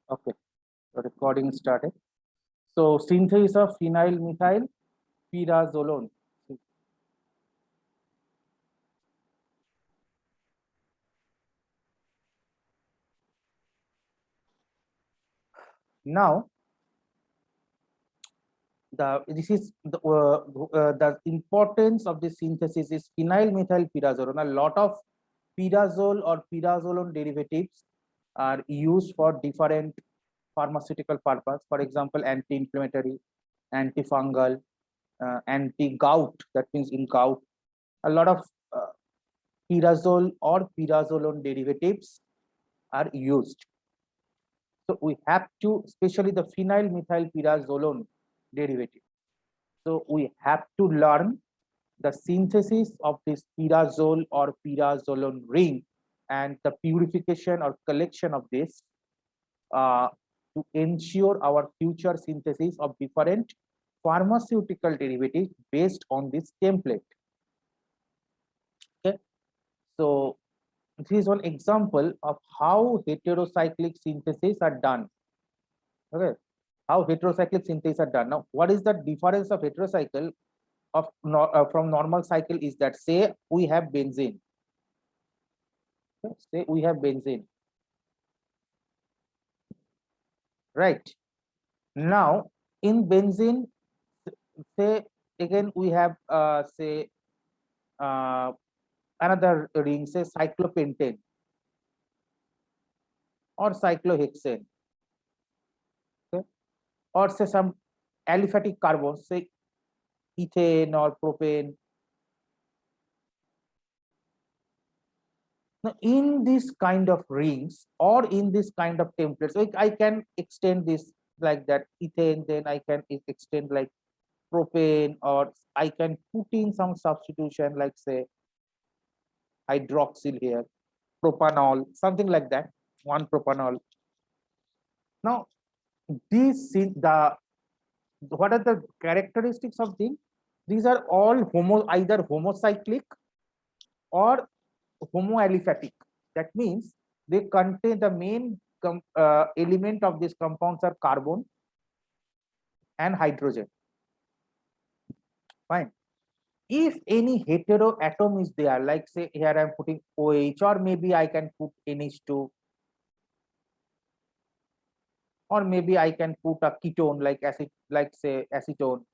Okay, the recording started. So synthesis of phenyl methyl pyrazolone. Now, the importance of the synthesis is phenyl methyl pyrazolone. A lot of pyrazole or pyrazolone derivatives are used for different pharmaceutical purpose. For example, anti-inflammatory, antifungal, anti-gout. That means in gout, a lot of pyrazole or pyrazolone derivatives are used. So we have to, especially the phenyl methyl pyrazolone derivative. So we have to learn the synthesis of this pyrazole or pyrazolone ring and the purification or collection of this uh, to ensure our future synthesis of different pharmaceutical derivatives based on this template. Okay, so this is one example of how heterocyclic synthesis are done. Okay, how heterocyclic synthesis are done. Now, what is the difference of heterocycle from normal cycle is that, say we have benzene. Okay? Say we have benzene, right? Now, in benzene, say again we have say another ring, say cyclopentane or cyclohexane, okay? Or say some aliphatic carbons, say ethane or propane. Now, in this kind of rings or in this kind of templates, like I can extend this like that ethane, then I can extend like propane, or I can put in some substitution like say hydroxyl here, propanol, something like that, one propanol. Now, these the what are the characteristics of these? These are all either homocyclic or homoaliphatic. That means they contain the main element of these compounds are carbon and hydrogen. Fine. If any hetero atom is there, like say here I am putting OH, or maybe I can put NH2, or maybe I can put a ketone like acid, like say acetone.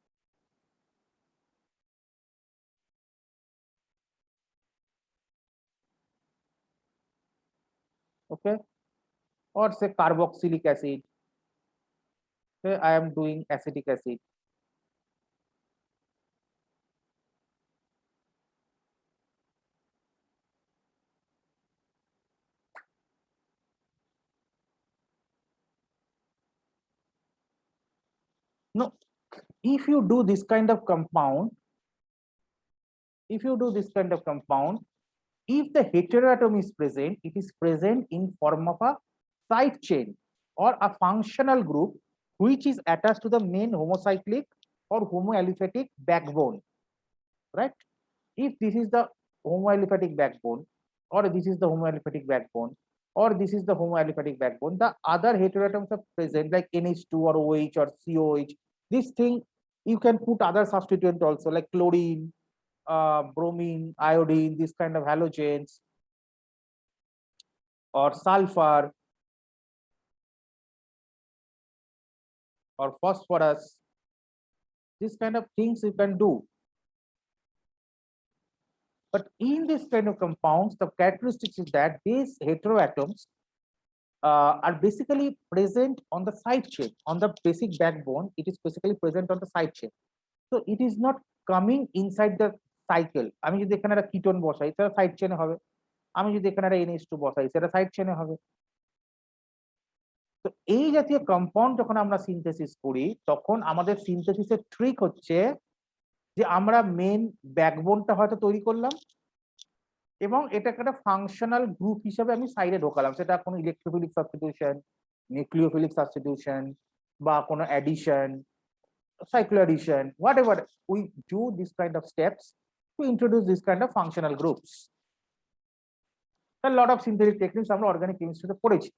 Okay, or say carboxylic acid. Say I am doing acetic acid. No, if you do this kind of compound, if the heteroatom is present, it is present in form of a side chain or a functional group which is attached to the main homocyclic or homoaliphatic backbone, right? If this is the homoaliphatic backbone, or this is the homoaliphatic backbone, or this is the homoaliphatic backbone, the other heteroatoms are present like NH2 or OH or COH. This thing you can put other substituent also like chlorine, bromine, iodine, this kind of halogens, or sulfur, or phosphorus. This kind of things you can do. But in this kind of compounds, the characteristics is that these heteroatoms are basically present on the side chain, on the basic backbone. It is basically present on the side chain. So it is not coming inside the cycle. আমি যদি এখানে একটা ketone বসাই সেটা side চেনে হবে, আমি যদি এখানে একটা NH2 বসাই সেটা সাইড চেনে হবে। তো এই জাতীয় কম্পাউন্ড যখন আমরা সিনথেসিস করি তখন আমাদের সিনথেসিসের ট্রিক হচ্ছে যে আমরা মেন ব্যাকবোনটা হয়তো তৈরি করলাম এবং এটাকে একটা ফাংশনাল গ্রুপ হিসেবে আমি সাইডে ঢোকালাম, সেটা কোনো ইলেকট্রোফিলিক সাবস্টিটিউশন, নিউক্লিওফিলিক সাবস্টিটিউশন বা কোনো addition, cycloaddition, whatever we do this kind of steps to introduce this kind of functional groups. A lot of synthetic techniques আমরা অর্গানিক কেমিস্ট্রিতে পড়েছি।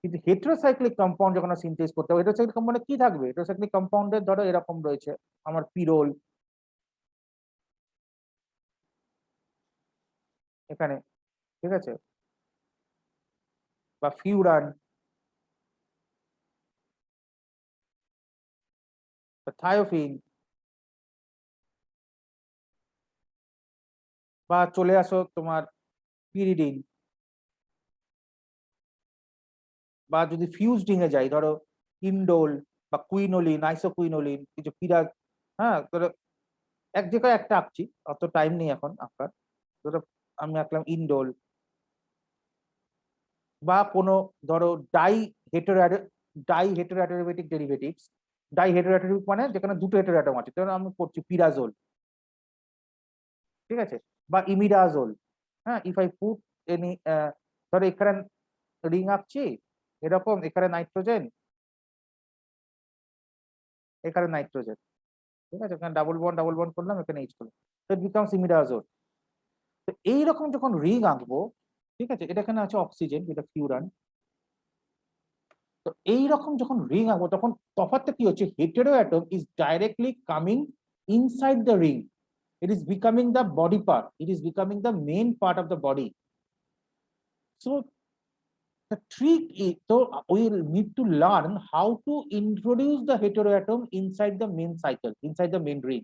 কিন্তু হেটেরোসাইক্লিক কম্পাউন্ড যখন সিনথেসিস করতে হবে, হেটেরোসাইক্লিক কম্পাউন্ডে কি থাকবে? হেটেরোসাইক্লিক কম্পাউন্ডের ধরো এরকম রয়েছে আমার পিরোল এখানে, ঠিক আছে, বা ফিউরান, থায়োফিন, বা চলে আসো তোমার পিরিডিন, বা যদি ফিউজডিং এ যাই ধরো ইন্ডোল বা কুইনোলিন, আইসোকুইনোলিন, কিছু পিরা, হ্যাঁ ধরো এক জায়গায় একটা আঁকছি, অত টাইম নেই এখন আঁকার, ধরো আমি আঁকলাম ইন্ডোল, বা কোনো ধরো ডাই হেটেরোঅ্যাটোমেটিক ডেরিভেটিভস, ডাই হেটেরোঅ্যাটোমিক মানে যেখানে দুটো হেটেরোঅ্যাটম আছে, ধরো আমি করছি পিরাজোল, ঠিক আছে, বা ইমিডাজোল। হ্যাঁ, ইফ আই পুট এনি, ধরো এখানে রিং আঁকছি এরকম, এখানে নাইট্রোজেন, এখানে নাইট্রোজেন, ঠিক আছে, এখানে ডাবল বন্ড করলাম, এখানে এইচ করলাম, তো ইট বিকামস ইমিডাজোল। তো এইরকম যখন রিং আঁকবো, ঠিক আছে, এটা এখানে আছে অক্সিজেন, যেটা ফিউরান। তো এইরকম যখন রিং আঁকবো তখন তফাৎটা কি হচ্ছে? Hetero atom is directly coming inside the ring, it is becoming the body part, it is becoming the main part of the body. So the trick is, so we need to learn how to introduce the heteroatom inside the main cycle, inside the main ring.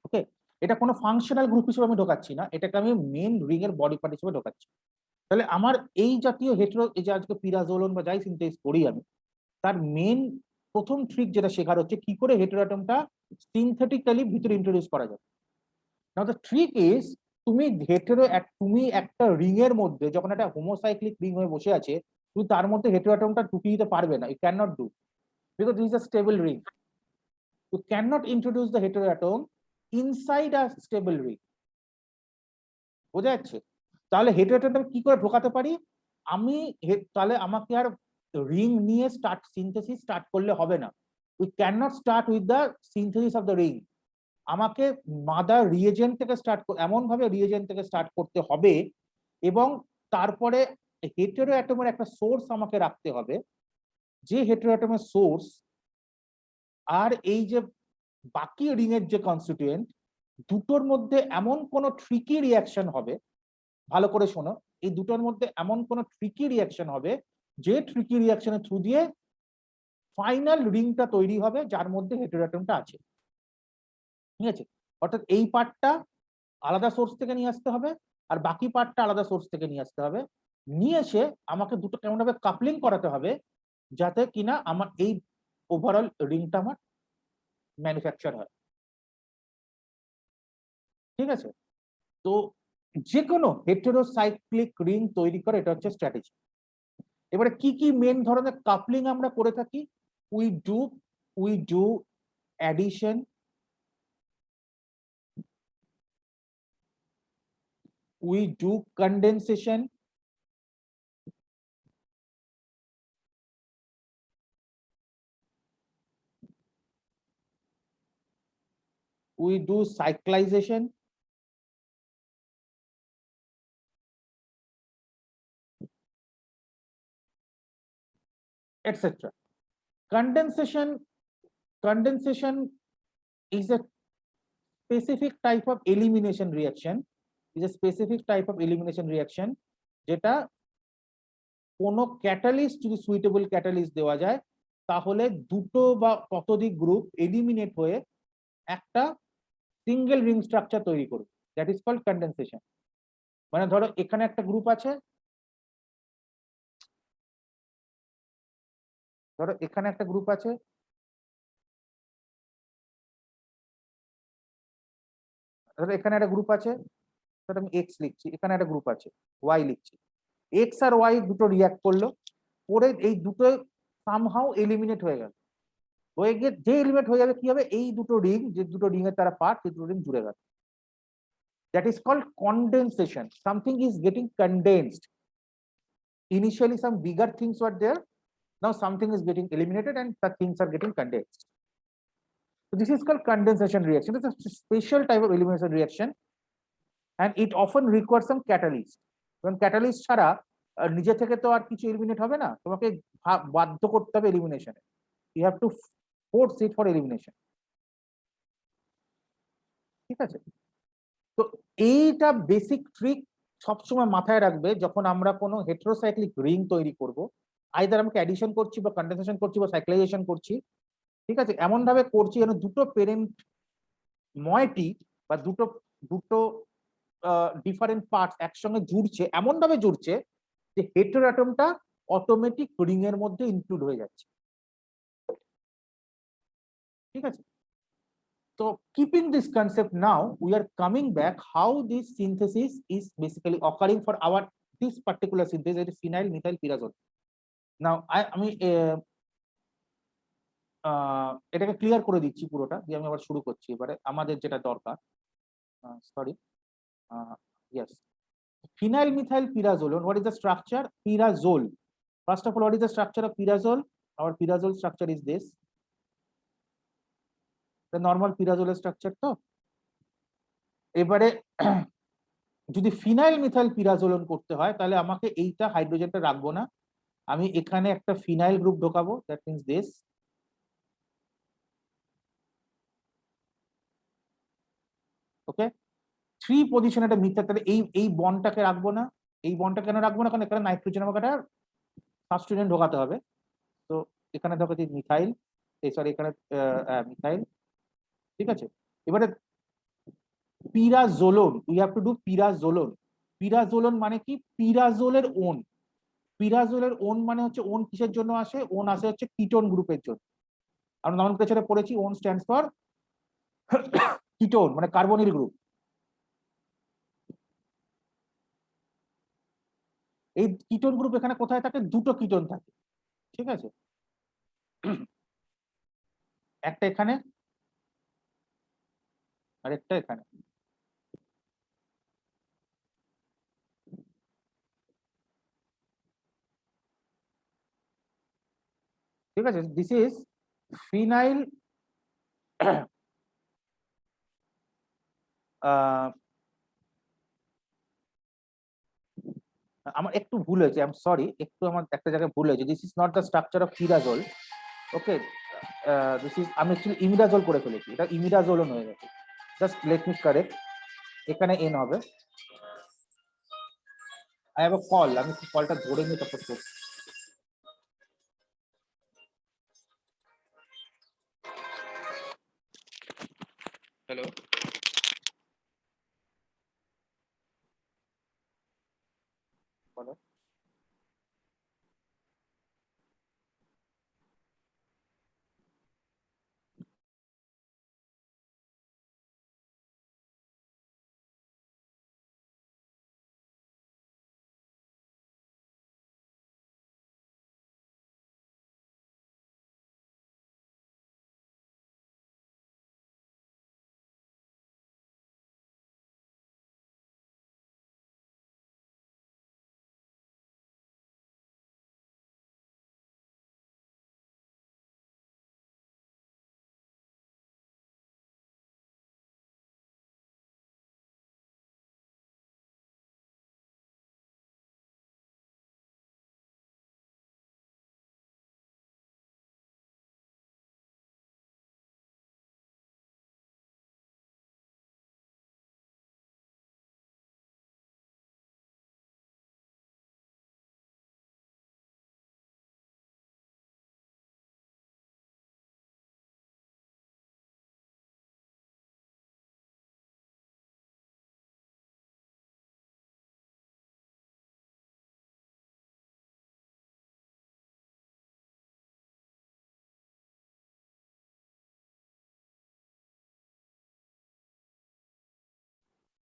ওকে, এটা কোনো functional group হিসেবে আমি ঢোকাচ্ছি না, এটাকে আমি main ring এর body part হিসেবে ঢোকাচ্ছি। তাহলে আমার এই জাতীয় হেটেরো, এই যে আজকে পিরাজোলন বা যাই সিনথেসিস করি আমি, তার মেন প্রথম ট্রিক যেটা শেখার হচ্ছে কি করে হেটেরোঅ্যাটমটা সিনথেটিক্যালি ভিতরে ইন্ট্রোডিউস করা যায়। নাও দ্য ট্রিক ইজ, তুমি একটা রিং এর মধ্যে যখন একটা হোমোসাইক্লিক রিং হয়ে বসে আছে, তুমি তার মধ্যে হেটেরোঅ্যাটমটা ঢুকিয়ে দিতে পারবে না, you can not do, because this is a stable ring, you can not introduce the heteroatom inside a stable ring. বোঝা যাচ্ছে? তাহলে হেটেরোঅ্যাটমটা কি করে ঢোকাতে পারি আমি? তাহলে আমাকে আর রিং নিয়ে সিনথেসিস স্টার্ট করলে হবে না, we can not start with the synthesis of the ring, আমাকে মাদার রিয়েজেন্ট থেকে এমন ভাবে রিয়েজেন্ট থেকে স্টার্ট করতে হবে, এবং তারপরে হেটেরো অ্যাটমের একটা সোর্স আমাকে রাখতে হবে, যে হেটেরো অ্যাটমের সোর্স আর এই যে বাকি রিং এর যে কনস্টিটিউয়েন্ট, দুটোর মধ্যে এমন কোন ট্রিকি রিয়াকশন হবে, ভালো করে শোনো, এই দুটোর মধ্যে এমন কোন ট্রিকি রিয়াকশন হবে যে ট্রিকি রিয়াকশনের থ্রু দিয়ে ফাইনাল রিংটা তৈরি হবে যার মধ্যে হেটেরো অ্যাটমটা আছে। ঠিক আছে, অর্থাৎ এই পার্টটা আলাদা সোর্স থেকে নিয়ে আসতে হবে, আর বাকি পার্টটা আলাদা সোর্স থেকে নিয়ে আসতে হবে, নিয়ে এসে আমাকে দুটো কেমন ভাবে কাপলিং করাতে হবে যাতে কিনা আমার এই ওভারঅল রিংটা আমার ম্যানুফ্যাকচার হয়। ঠিক আছে, তো যে কোনো হেটেরোসাইক্লিক রিং তৈরি করে এটা হচ্ছে স্ট্র্যাটেজি। এবারে কি কি মেন ধরনের কাপলিং আমরা করে থাকি? We do addition, we do condensation, we do cyclization, etc. Condensation is a specific type of elimination reaction, যেটা কোনো ক্যাটালিস্ট যদি সুইটেবল ক্যাটালিস্ট দেওয়া যায় তাহলে দুটো বা ততোধিক গ্রুপ এলিমিনেট হয়ে একটা সিঙ্গেল রিং স্ট্রাকচার তৈরি করবে, দ্যাট ইজ কল্ড কন্ডেনসেশন। মানে ধরো এখানে একটা গ্রুপ আছে, ধরো এখানে একটা গ্রুপ আছে, ধরো এখানে একটা গ্রুপ আছে, ধরো আমি এক্স লিখছি, এখানে একটা গ্রুপ আছে ওয়াই লিখছি, এক্স আর ওয়াই দুটো রিয়াক্ট করলো, করে এই দুটো সামহাউ এলিমিনেট হয়ে গেল, হয়ে গিয়ে যে এলিমিনেট হয়ে যাবে কি হবে, এই দুটো রিং, যে দুটো রিং এর তারা পার্ট, সেই দুটো রিং জুড়ে গেল, that is called condensation. Something is getting condensed. Initially some bigger things were there, now something is getting eliminated and the things are getting condensed. So this is called condensation reaction. It's a special type of elimination reaction and it often requires some catalyst. When catalyst ছাড়া নিজে থেকে তো আর কিছু eliminate হবে না, তোমাকে বাধ্য করতে হবে এলিমিনেশনে। You have to force it for elimination. ঠিক আছে, তো এইটা বেসিক ট্রিক সবসময় মাথায় রাখবে যখন আমরা কোনো হেটেরোসাইক্লিক রিং তৈরি করব, আইদার আমাকে অ্যাডিশন করছি বা কন্ডেনসেশন করছি বা সাইক্লাইজেশন করছি। ঠিক আছে, এমন ভাবে করছি যেন দুটো পেরেন্ট ময়টি বা দুটো দুটো ডিফারেন্ট পার্টস একসঙ্গে জুড়ছে, এমন ভাবে জুড়ছে যে হেটেরোঅ্যাটমটা অটোমেটিক রিং এর মধ্যে ইনক্লুড হয়ে যাচ্ছে। ঠিক আছে, so keeping this concept now, we are coming back how this synthesis is basically occurring for our this particular synthesis, that is phenyl methyl pyrazole. Now আমি এটাকে ক্লিয়ার করে দিচ্ছি পুরোটা, দিয়ে আমি আবার শুরু করছি এবারে আমাদের যেটা দরকার। Sorry, yes, phenyl methyl pyrazole, what is the structure? Pyrazole, first of all, what is the structure of pyrazole? Our pyrazole structure is this, the normal pyrazole structure। তো এবারে যদি ফিনাইল মিথাইল পিরাজোলন করতে হয় তাহলে আমাকে এইটা হাইড্রোজেনটা রাখবো না, আমি এখানে একটা ফিনাইল গ্রুপ ঢোকাবো, that means this. Okay, 3 position একটা মিথাইল, তাহলে এই বন্ডটাকে রাখবো না। এই বন্ডটা কেন রাখবো না? কারণ এখানে নাইট্রোজেন আমাকে একটা সাবস্টিটিউয়েন্ট ঢোকাতে হবে। তো এখানে ঢোকাচ্ছি মিথাইল, সরি এখানে মিথাইল। ঠিক আছে, এবারে পিরাজোলন, উই হ্যাভ টু ডু পিরাজোলন। পিরাজোলন মানে কি? পিরাজোলের ওন। পিরাজোলের ওন মানে হচ্ছে, ওন কিসের জন্য আসে? ওন আসে হচ্ছে কিটোন গ্রুপের জন্য। আমরা নমেনক্লেচারে পড়েছি ওন স্ট্যান্ডস ফর কিটোন, মানে কার্বনিল গ্রুপ। এই কিটোন গ্রুপ এখানে কোথায় থাকে? দুটো কিটোন থাকে। ঠিক আছে, একটা এখানে আর একটা এখানে। ঠিক আছে, দিস ইজ ফিনাইল আমার একটু ভুল হয়েছে, আই এম সরি, একটু আমার একটা জায়গায় ভুল হয়েছে। This is not the structure of pyrazole. Okay, this is, আমি অ্যাকচুয়ালি ইমিডাজোল করে ফেলেছি, এটা ইমিডাজোলন হয়ে গেছে। জাস্ট লেট মি কারেক্ট, এখানে এন হবে। আই হ্যাভ আ কল, আমি কলটা ধরে নিয়ে তারপর করছি। হ্যালো, বলো।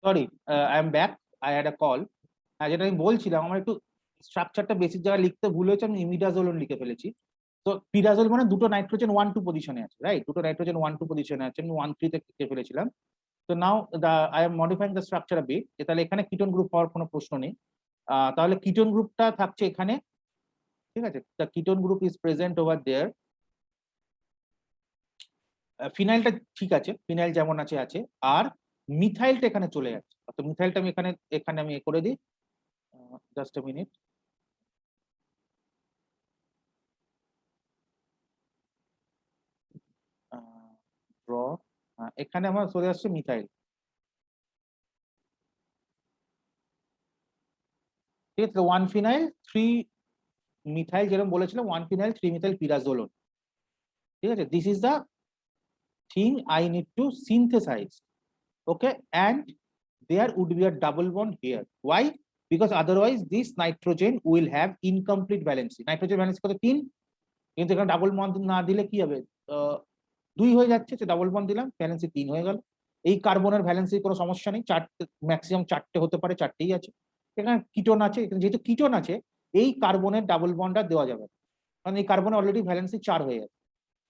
Sorry, I am back, I had a call. যেটা আমি বলছিলাম, আমার একটু স্ট্রাকচারটা বেসিক জায়গায় লিখতে ভুল হয়েছে, আমি ইমিডাজোলন লিখে ফেলেছি। তো পিরাজোল মানে দুটো নাইট্রোজেন 1 2 পজিশনে আছে, রাইট? দুটো নাইট্রোজেন 1 2 পজিশনে আছে, আমি 1 3 তে লিখে ফেলেছিলাম। তো now I am modifying the structure bit, তাহলে এখানে কিটোন গ্রুপ হওয়ার কোনো প্রশ্ন নেই। তাহলে কিটোন গ্রুপটা থাকছে এখানে। ঠিক আছে, the ketone group is present over there. ফিনাইলটা ঠিক আছে, ফিনাইল যেমন আছে আছে, আর মিথাইলটা এখানে চলে যাচ্ছে। তো মিথাইলটা আমি এখানে এখানে আমি করে দিই, জাস্ট এ মিনিট। ড্র, এখানে আমার চলে আসছে মিথাইল, ঠিক আছে। ওয়ান ফিনাইল থ্রি মিথাইল, যেরকম বলেছিলাম ওয়ান ফিনাইল থ্রি মিথাইল পিরাজোলন, ঠিক আছে। This is the thing I need to synthesise, okay, and there would be a double bond here. Why? Because otherwise this nitrogen will have incomplete valency. Nitrogen valency কত 3, কিন্তু এখানে double bond না দিলে কি হবে, 2 হয়ে যাচ্ছে, যে ডাবল বন্ড দিলাম ভ্যালেন্সি 3 হয়ে গেল। এই কার্বনের ভ্যালেন্সি কোনো সমস্যা নেই, 4 ম্যাক্সিমাম 4টে হতে পারে, 4টেই আছে। এখানে কিটোন আছে, এখানে যেহেতু কিটোন আছে এই কার্বনের ডাবল বন্ড আর দেওয়া যাবে না, কারণ এই কার্বনের অলরেডি ভ্যালেন্সি 4 হয়ে গেছে।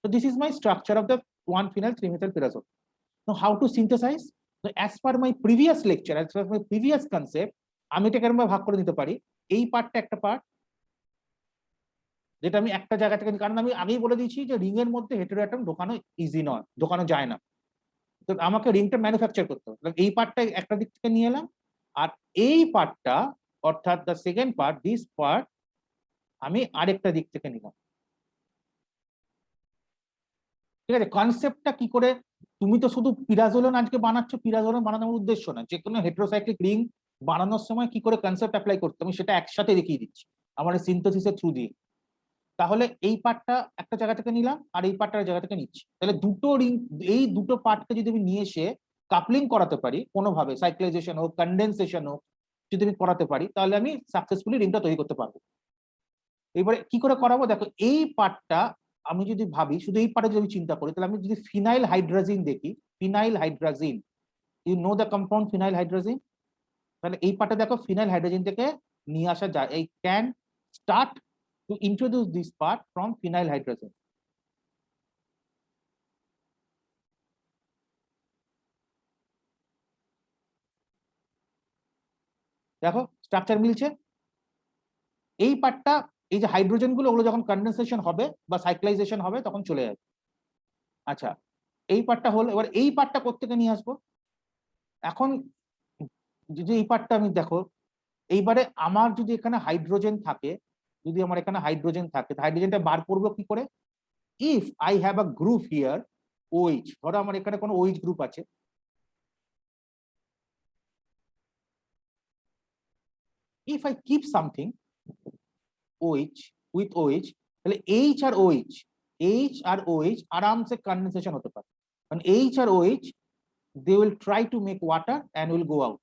So this is my structure of the 1-phenyl 3-methyl-pyrazole. Now how to synthesize? So as per my previous lecture, as per my previous concept, আমি এটাকে এরকম ভাগ করে নিতে পারি, এই পার্টটা একটা পার্ট যেটা আমি একটা জায়গা থেকে, কারণ আমি আগেই বলে দিয়েছি যে রিং এর মধ্যে হেটেরো অ্যাটম ঢোকানো ইজি নয়, ঢোকানো যায় না, তো আমাকে রিংটা ম্যানুফ্যাকচার করতে হবে। এই পার্টটা একটা দিক থেকে নিয়ে এলাম, আর এই পার্টটা অর্থাৎ the second part, this part আমি আরেকটা দিক থেকে নিলাম, ঠিক আছে। কনসেপ্টটা কি করে, তুমি তো শুধু পিরাজোলন আজকে বানাচ্ছ, পিরাজোলন বানানোর উদ্দেশ্য না, যে কোনো হেটেরোসাইক্লিক রিং বানানোর সময় কি করে কনসেপ্ট অ্যাপ্লাই করতে আমি সেটা একসাথে দেখিয়ে দিচ্ছি আমার সিনথেসিসের থ্রু দিয়ে। তাহলে এই পার্টটা একটা জায়গা থেকে নিলাম আর এই পার্টটা জায়গা থেকে নিচ্ছি, তাহলে দুটো রিং, এই দুটো পার্টকে যদি আমি নিয়ে এসে কাপলিং করাতে পারি কোনোভাবে, সাইক্লাইজেশন হোক কনডেনসেশন হোক, যদি আমি করাতে পারি তাহলে আমি সাকসেসফুলি রিংটা তৈরি করতে পারবো। এবারে কি করে করাবো, দেখো এই পার্টটা আমি যদি ভাবি, শুধু এই পার্টে যদি চিন্তা করি, তাহলে আমি যদি ফিনাইল হাইড্রাজিন দেখি, phenyl hydrazine, you know the compound phenyl hydrazine, তাহলে এই পার্টে দেখো ফিনাইল হাইড্রাজিন থেকে নিয়ে আসা যায়, এই can start to introduce this part from phenyl hydrazine. দেখো স্ট্রাকচার মিলছে, এই পার্টটা, এই যে হাইড্রোজেন গুলো ওগুলো যখন কনডেনসেশন হবে বা সাইক্লাইজেশন হবে তখন চলে যাবে। আচ্ছা, এই পার্টটা হলো, এবার এই পার্টটা কোত্থেকে নিয়ে আসবো, এখন যদি এই পার্টটা আমি দেখো, এইবারে আমার যদি এখানে হাইড্রোজেন থাকে, যদি আমার এখানে হাইড্রোজেন থাকে, হাইড্রোজেনটা বার করবো কি করে, if I have a group here O H, ধরো আমার এখানে কোনো ওইচ গ্রুপ আছে, if I keep something OH with OH, তাহলে H আর OH, H আর OH আরামসে কনডেনসেশন হতে পারে, কারণ H আর OH they will try to make water and will go out.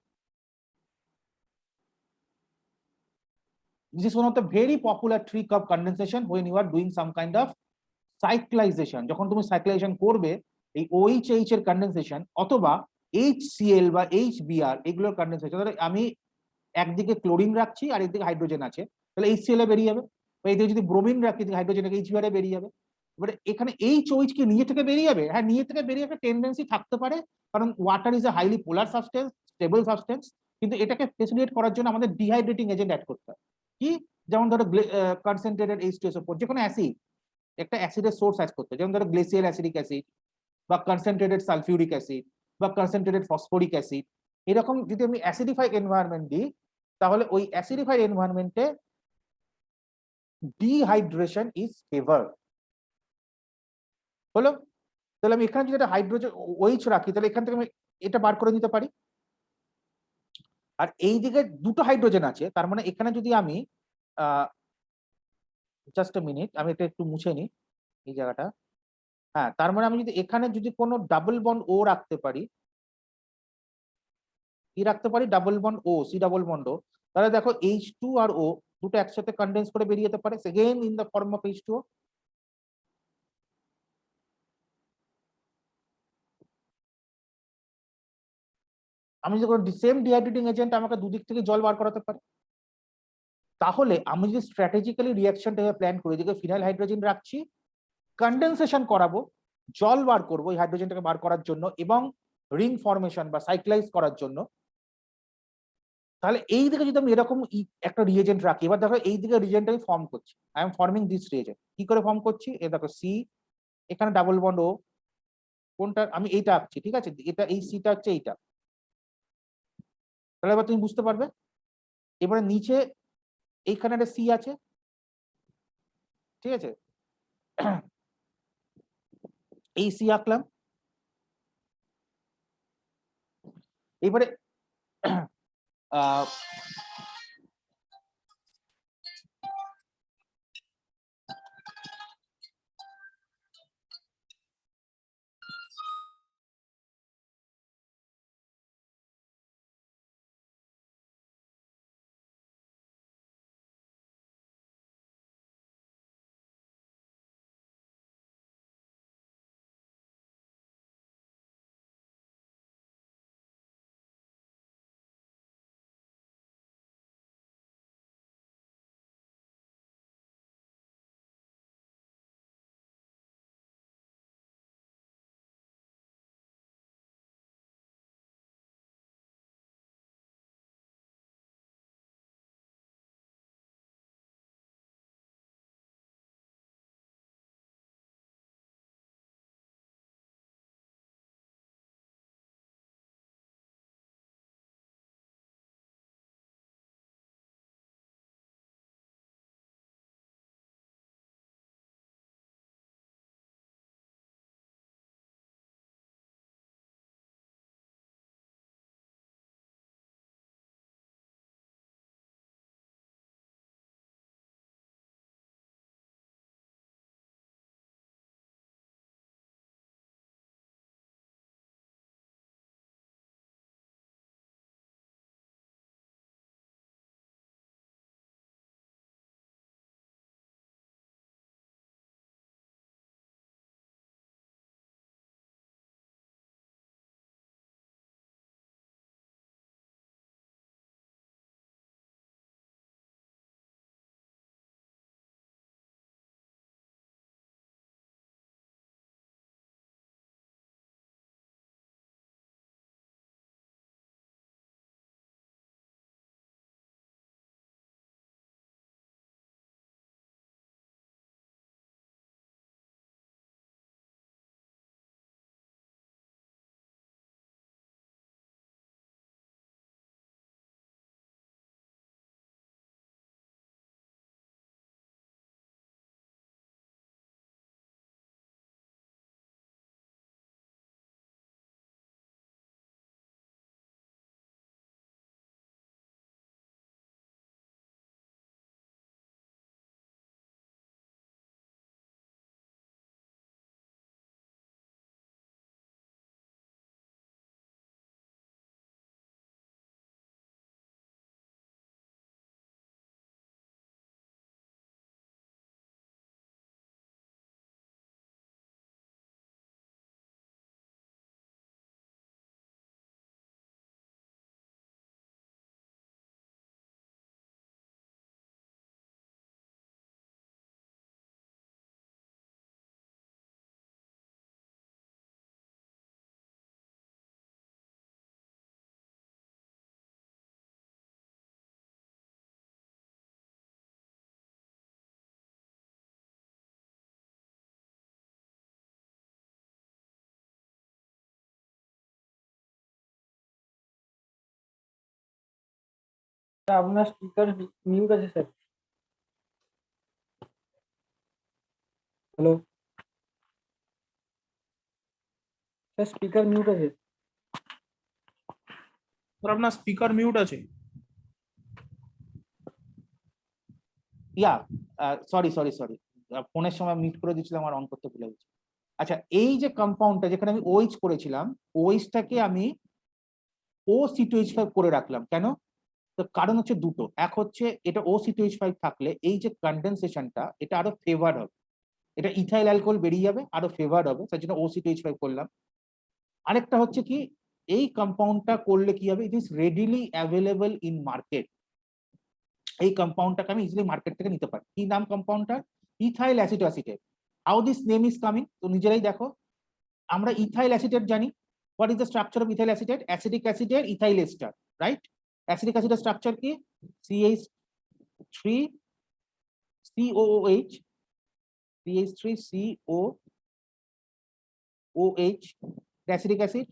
This is one of the very popular trick of condensation when you are doing some kind of cyclization. যখন তুমি সাইক্লাইজেশন করবে এই OH এর condensation অথবা HCl বা HBr এগুলোর condensation, আমি একদিকে ক্লোরিন রাখছি আর একদিকে হাইড্রোজেন আছে, তাহলে HCl এ বেরিয়ে যাবে, বা এদিকে যদি ব্রোমিন রাখি হাইড্রোজেন HBr এ বেরিয়ে যাবে। এবারে এখানে OH কি নিজে থেকে বেরিয়ে যাবে, হ্যাঁ নিজে থেকে বেরিয়ে একটা টেন্ডেন্সি থাকতে পারে, কারণ water is a highly polar substance, stable substance, কিন্তু এটাকে ফেসিলিটেট করার জন্য আমাদের ডিহাইড্রেটিং এজেন্ট অ্যাড করতে হয়, কি যেমন ধরো কনসেন্ট্রেটেড H2SO4, যে কোনো অ্যাসিড একটা অ্যাসিডের সোর্স অ্যাড করতে, যেমন ধরো গ্লেসিয়াল অ্যাসিডিক অ্যাসিড বা কনসেন্ট্রেটেড সালফিউরিক অ্যাসিড বা কনসেন্ট্রেটেড ফসফরিক অ্যাসিড, এরকম যদি আমি অ্যাসিডিফাইড এনভায়রনমেন্ট দিই, তাহলে ওই অ্যাসিডিফাইড এনভায়রনমেন্টে ডিহাইড্রেশন ইজ ফেভার হলো। তাহলে আমি এখানে যদি একটা হাইড্রোজেন OH রাখি, তাহলে এখান থেকে আমি এটা বার করে নিতে পারি, আর এই দিকে দুটো হাইড্রোজেন আছে, তার মানে এখানে যদি আমি জাস্ট এ মিনিট, আমি এটা একটু মুছে নিই এই জায়গাটা, হ্যাঁ তার মানে আমি যদি এখানে যদি কোনো ডাবল বন্ড ও রাখতে পারি, কি রাখতে পারি, ডাবল বন্ড ও, সি ডাবল বন্ড ও, তাহলে দেখো H2 আর O দুটো একসাথে কনডেন্স করে বেরিয়ে যেতে পারে, second in the form of H2O। আমি যদি সেম ডিহাইড্রেটিং এজেন্ট আমাকে দুদিক থেকে জল বার করাতে পারে, তাহলে আমি যদি স্ট্র্যাটেজিক্যালি রিঅ্যাকশনটা প্ল্যান করি, যেগুলো ফিনাইল হাইড্রোজেন রাখছি, কনডেনসেশন করাবো, জল বার করবো এই হাইড্রোজেনটাকে বার করার জন্য এবং রিং ফরমেশন বা সাইক্লাইজ করার জন্য, তাহলে এই দিকে যদি আমি এরকম একটা রিএজেন্ট রাখি, এবার দেখো এই দিকে রিএজেন্ট আমি ফর্ম করছি, I am forming this reagent, কি করে ফর্ম করছি, এ দেখো সি, এখানে ডাবল বন্ড ও, কোনটা আমি এইটা আঁকছি, ঠিক আছে, এটা এই সিটা হচ্ছে এইটা, তাহলে এবার তুমি বুঝতে পারবে। এবারে নিচে এইখানে একটা সি আছে, ঠিক আছে, এই সি আঁকলাম, এবারে আহ আপনার স্পিকার মিউট আছে sir. Hello sir, speaker mute আছে। আপনার স্পিকার মিউট আছে। ইয়া সরি সরি সরি, ফোনের সময় মিউট করে দিয়েছিলাম আর অন করতে ভুলে গেছি। আচ্ছা, এই যে কম্পাউন্ডটা যেখানে আমি ওইচ করেছিলাম, ওইচটাকে আমি O(C2H5) করে রাখলাম। কেন? তো কারণ হচ্ছে দুটো। এক হচ্ছে এটা O(C2H5) থাকলে এই যে কন্ডেনসেশনটা এটা আরো ফেভার হবে, এটা ইথাইল অ্যালকোহল বেরিয়ে যাবে, আরো ফেভার হবে, তার জন্য O(C2H5) করলাম। আরেকটা হচ্ছে কি, এই কম্পাউন্ডটা করলে কি হবে, it is readily available in market. এই কম্পাউন্ডটাকে আমি ইজিলি মার্কেট থেকে নিতে পারি। কি নাম কম্পাউন্ডটার? Ethyl acetoacetate. How this name is coming, তো নিজেরাই দেখো। আমরা ইথাইল অ্যাসিটেট জানি। What is the structure of ethyl acetate? Acidic অ্যাসিডের ইথাইল এস্টার, রাইট? অ্যাসিডিক অ্যাসিডের স্ট্রাকচার কি? CH3 COOH, CH3 COOH, acidic acid.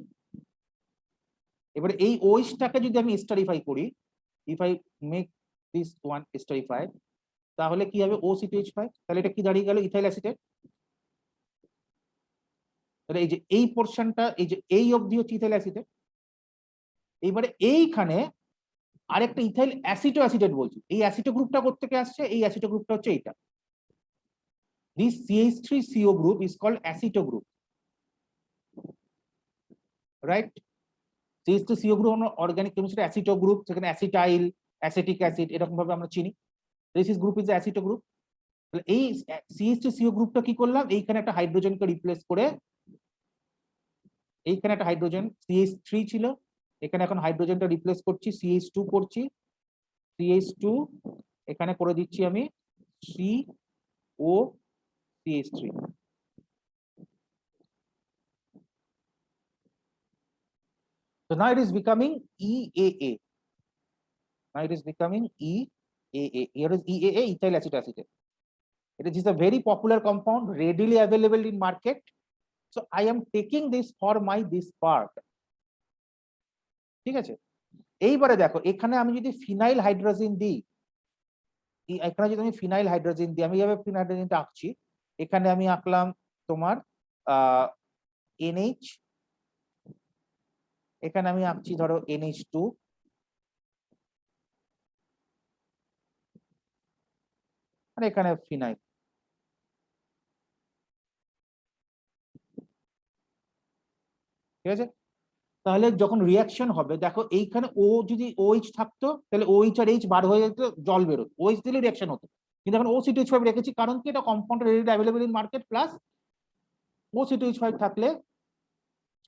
এবারে এই ওইচটাকে যদি আমি এস্টারিফাই করি, if I make this one esterify, তাহলে কি হবে? O(C2H5), তাহলে এটা কি দাঁড়িয়ে গেল? Ethyl acetate. তাহলে এই যে এই পোর্শনটা, এই যে এই অবধি হচ্ছে ইথাইল অ্যাসিটেট। এইবারে এইখানে আরেকটা ইথাইল অ্যাসিটো অ্যাসিটেট বলছি, এই অ্যাসিটো গ্রুপটা কোত্থেকে আসছে, এই অ্যাসিটো গ্রুপটা হচ্ছে এইটা, this CH3CO group is called aceto group, right? CH3CO group আমরা অর্গানিক কেমিস্ট্রি অ্যাসিটো গ্রুপ, সেখানে অ্যাসিটাইল, অ্যাসিটিক অ্যাসিড এরকম ভাবে আমরা চিনি। This group is aceto group. তাহলে এই CH3CO গ্রুপটা কি করলাম, এইখানে একটা হাইড্রোজেনকে রিপ্লেস করে, এইখানে একটা হাইড্রোজেন CH3 ছিল, এখানে এখন হাইড্রোজেনটা রিপ্লেস করছি, CH2 করছি, CH2 এখানে করে দিচ্ছি আমি CO CH3। So now it is becoming EAA. Now it is becoming EAA. Here is EAA, ethyl acetate. It is a very popular compound, readily available in market. So I am taking this for my this part. ঠিক আছে, এইবারে দেখো এখানে আমি যদি phenyl hydrogen দিই, এখানে যদি আমি ফিনাইল হাইড্রোজেন দিই, আমি এইভাবে ফিনাইল হাইড্রোজেনটা আঁকছি, এখানে আমি আঁকলাম তোমার NH, এখানে আমি আঁকছি ধরো NH2, আর এখানে ফিনাইল। ঠিক আছে, তাহলে যখন রিয়াকশন হবে দেখো এইখানে ও যদি OH থাকতো তাহলে OH আর H বার হয়ে যেত, জল বেরোতো, OH দিলে রিয়াকশন হতো, কিন্তু এখন OC2H5 রেখেছি কারণ কি এটা compound readily available in market, plus OC2H5 থাকলে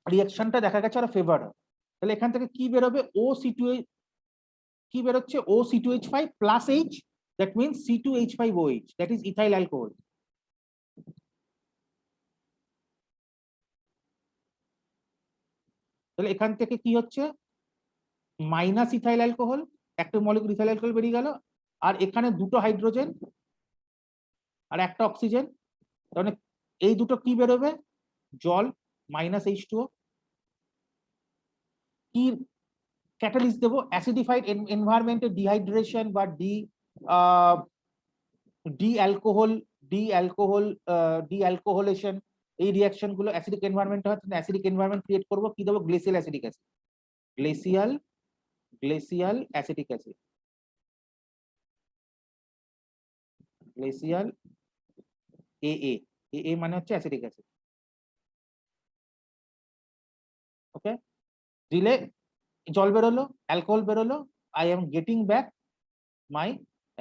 রিয়াকশনটা দেখা গেছে আরো ফেভার হয়। তাহলে এখান থেকে কি বেরোবে, OC2, কি বেরোচ্ছে OC2H5 plus H, that means C2H5OH, that is ethyl alcohol. তাহলে এখান থেকে কি হচ্ছে, মাইনাস ইথাইল অ্যালকোহল, একটা মলিকুল ইথাইল অ্যালকোহল বেরিয়ে গেল, আর এখানে দুটো হাইড্রোজেন আর একটা অক্সিজেন, তাহলে এই দুটো কি বেরোবে, জল মাইনাস H2O। কি ক্যাটালিস্ট দেবো, অ্যাসিডিফাইড এনভায়রনমেন্টে ডিহাইড্রেশন বা ডিঅ্যালকোহলেশন, এই রিঅ্যাকশন গুলো অ্যাসিডিক এনভায়রনমেন্টে হয়, অ্যাসিডিক এনভায়রনমেন্ট ক্রিয়েট করবো, কি দেবো, glacial acidic acid, glacial acidic acid, glacial AA, AA মানে হচ্ছে অ্যাসিডিক অ্যাসিড। ওকে, দিলে জল বেরোলো, অ্যালকোহল বেরোলো, I am getting back my,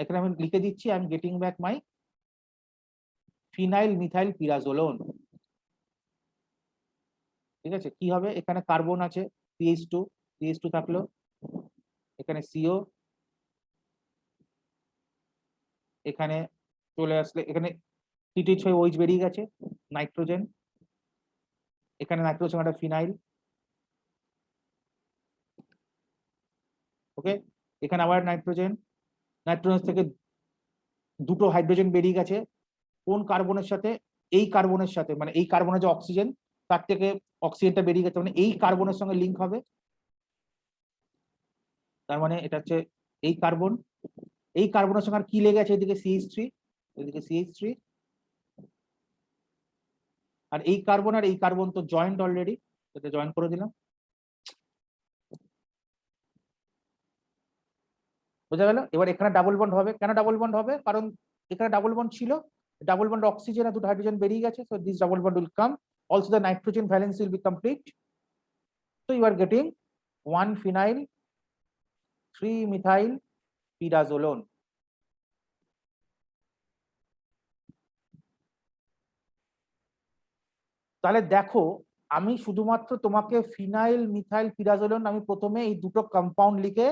এখানে আমি লিখে দিচ্ছি I am getting back my phenyl methyl pyrazolone. ঠিক আছে, কি হবে, এখানে কার্বন আছে CH2 থাকলো, এখানে CO, এখানে চলে আসলে এখানে C2H5OH বেরিয়ে গেছে, নাইট্রোজেন, এখানে নাইট্রোজেন একটা ফিনাইল। ওকে, এখানে আবার নাইট্রোজেন, নাইট্রোজেন থেকে দুটো হাইড্রোজেন বেরিয়ে গেছে, কোন কার্বনের সাথে, এই কার্বনের সাথে, মানে এই কার্বনের যে অক্সিজেন তার থেকে অক্সিজেনটা বেরিয়ে গেছে, মানে এই কার্বনের সঙ্গে লিঙ্ক হবে, তার মানে এটা হচ্ছে এই কার্বন, এই কার্বনের সঙ্গে আর কি লেগে আছে, এদিকে CH3, এদিকে CH3, আর এই কার্বন তো জয়েন্ট অলরেডি, এটা জয়েন করে দিলাম। বোঝা গেল? এবার এখানে ডাবল বন্ড হবে, কেন ডাবল বন্ড হবে, কারণ এখানে ডাবল বন্ড ছিল, ডাবল বন্ড অক্সিজেন আর দুটো হাইড্রোজেন বেরিয়ে গেছে, so this double bond will come, also the nitrogen valence will be complete, so you are getting 1 phenyl 3 methyl pyrazolone। তাহলে দেখো আমি শুধুমাত্র তোমাকে ফিনাইল মিথাইল পিরাজোলোন আমি প্রথমে এই দুটো কম্পাউন্ড লিখে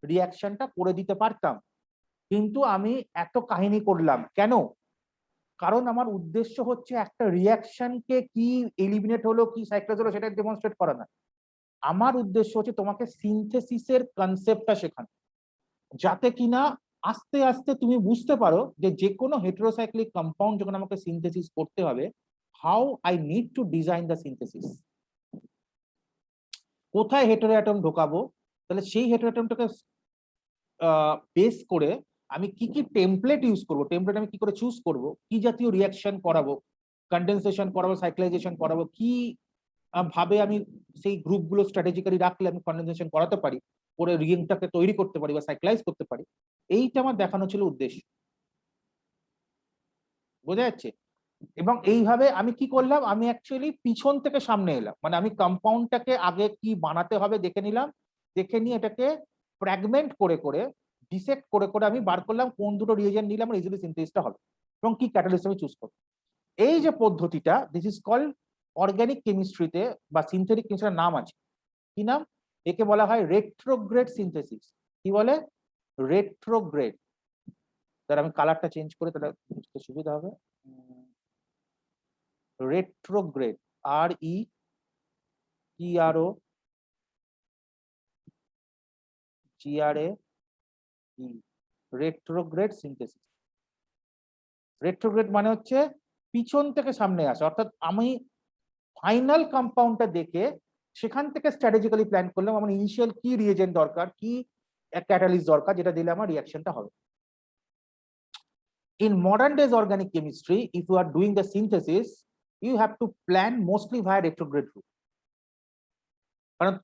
রিয়াকশনটা করে দিতে পারতাম, কিন্তু আমি এত কাহিনী করলাম কেন, কারণ আমার উদ্দেশ্য হচ্ছে একটা রিয়াকশনকে কি এলিমিনেট হলো কি সাইক্লোজ হলো সেটা ডেমনস্ট্রেট করা না, আমার উদ্দেশ্য হচ্ছে তোমাকে সিনথেসিসের কনসেপ্টটা শেখানো, যাতে কিনা আস্তে আস্তে তুমি বুঝতে পারো যে কোনো হেটেরোসাইক্লিক কম্পাউন্ড যখন আমাকে সিনথেসিস করতে হবে, how I need to design the synthesis, কোথায় হেটেরো অ্যাটম ঢোকাবো, তাহলে সেই হেটেরো অ্যাটমটাকে বেস করে আমি কি কি টেমপ্লেট ইউজ করব, টেমপ্লেট আমি কি করে চুজ করব, কি জাতীয় রিয়াকশন করাবো, কন্ডেনসেশন করাবো, সাইক্লাইজেশন করাবো, কি ভাবে আমি সেই গ্রুপগুলো স্ট্র্যাটেজিক্যালি রাখলে আমি কন্ডেনসেশন করাতে পারি, করে রিংটাকে তৈরি করতে পারি বা সাইক্লাইজ করতে পারি, এইটা আমার দেখানো ছিল উদ্দেশ্য। বোঝা যাচ্ছে? এবং এইভাবে আমি কি করলাম, আমি অ্যাকচুয়ালি পিছন থেকে সামনে এলাম, মানে আমি কম্পাউন্ডটাকে আগে কি বানাতে হবে দেখে নিলাম, দেখে নিয়ে এটাকে ফ্র্যাগমেন্ট করে করে ডিসেক্ট করে করে আমি বার করলাম কোন দুটো রিয়েজেন্ট নিলে আমার ইজিলি সিনথেসিসটা হবে এবং কি ক্যাটালিস্ট আমি চুজ করব। এই যে পদ্ধতিটা, দিস ইজ কল্ড অর্গানিক কেমিস্ট্রিতে বা সিনথেটিক কেমিস্ট্রির নাম আছে, কি নাম? একে বলা হয় রেট্রোগ্রেড সিনথেসিস। কি বলে? রেট্রোগ্রেড। তাহলে আমি কালারটা চেঞ্জ করে তাহলে বুঝতে সুবিধা হবে। Retrograde, RETROGRADE, retrograde synthesis. Retrograde মানে হচ্ছে পিছন থেকে সামনে আসা, অর্থাৎ আমি ফাইনাল কম্পাউন্ডটা দেখে সেখান থেকে স্ট্র্যাটেজিক্যালি প্ল্যান করলাম আমার ইনিশিয়াল কি রিয়েজেন্ট দরকার, কি ক্যাটালিস্ট দরকার, যেটা দিলে আমার রিঅ্যাকশনটা হবে। In modern days organic chemistry, if you are doing the synthesis, you have to plan mostly via retrograde route. কারণ